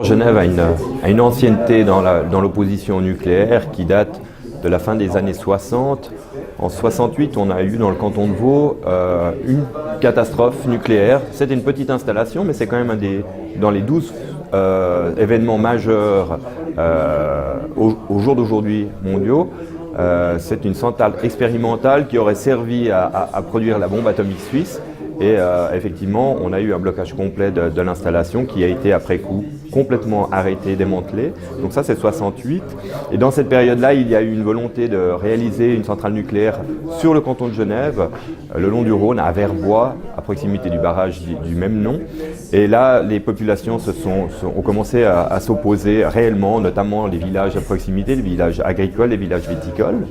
Genève a une ancienneté dans l'opposition nucléaire qui date de la fin des années 60. En 68, on a eu dans le canton de Vaud une catastrophe nucléaire. C'était une petite installation, mais c'est quand même dans les 12 événements majeurs au jour d'aujourd'hui mondiaux. C'est une centrale expérimentale qui aurait servi à produire la bombe atomique suisse. Et effectivement, on a eu un blocage complet de l'installation qui a été après coup complètement arrêté, démantelé. Donc ça, c'est 68. Et dans cette période-là, il y a eu une volonté de réaliser une centrale nucléaire sur le canton de Genève, le long du Rhône, à Verbois, à proximité du barrage du même nom. Et là, les populations ont commencé à s'opposer réellement, notamment les villages à proximité, les villages agricoles, les villages viticoles.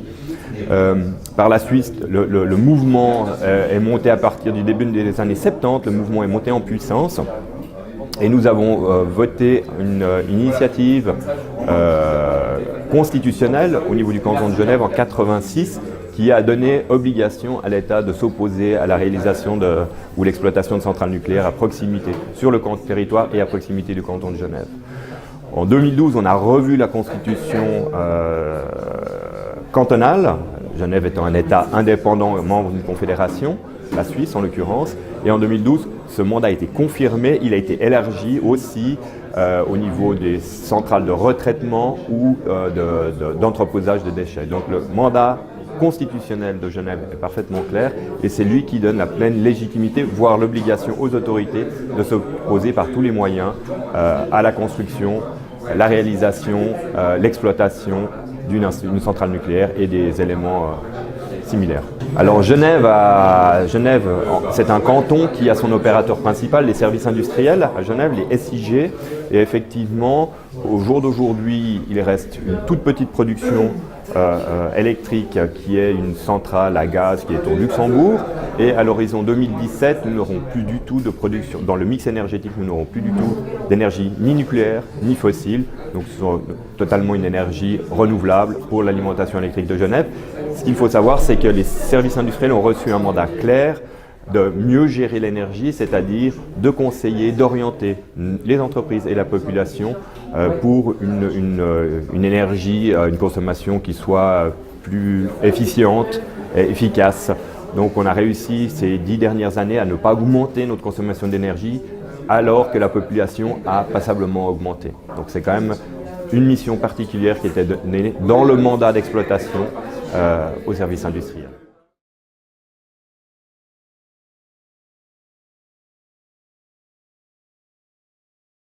Par la suite, le mouvement est monté à partir du début des années 70, le mouvement est monté en puissance et nous avons voté une initiative constitutionnelle au niveau du canton de Genève en 86 qui a donné obligation à l'État de s'opposer à la réalisation ou l'exploitation de centrales nucléaires à proximité, sur le territoire et à proximité du canton de Genève. En 2012, on a revu la constitution cantonale, Genève étant un État indépendant, membre d'une confédération, la Suisse en l'occurrence, et en 2012, ce mandat a été confirmé, il a été élargi aussi au niveau des centrales de retraitement ou d'entreposage de déchets. Donc le mandat constitutionnel de Genève est parfaitement clair et c'est lui qui donne la pleine légitimité, voire l'obligation aux autorités de s'opposer par tous les moyens à la construction, la réalisation, l'exploitation d'une centrale nucléaire et des éléments similaires. Alors Genève, c'est un canton qui a son opérateur principal, les services industriels à Genève, les SIG, et effectivement, au jour d'aujourd'hui, il reste une toute petite production électrique qui est une centrale à gaz qui est au Luxembourg, et à l'horizon 2017, nous n'aurons plus du tout de production. Dans le mix énergétique, nous n'aurons plus du tout d'énergie ni nucléaire ni fossile, donc ce sont totalement une énergie renouvelable pour l'alimentation électrique de Genève. Ce qu'il faut savoir, c'est que les services industriels ont reçu un mandat clair de mieux gérer l'énergie, c'est-à-dire de conseiller, d'orienter les entreprises et la population pour une énergie, une consommation qui soit plus efficiente et efficace. Donc on a réussi ces 10 dernières années à ne pas augmenter notre consommation d'énergie alors que la population a passablement augmenté. Donc c'est quand même une mission particulière qui était donnée dans le mandat d'exploitation aux services industriels.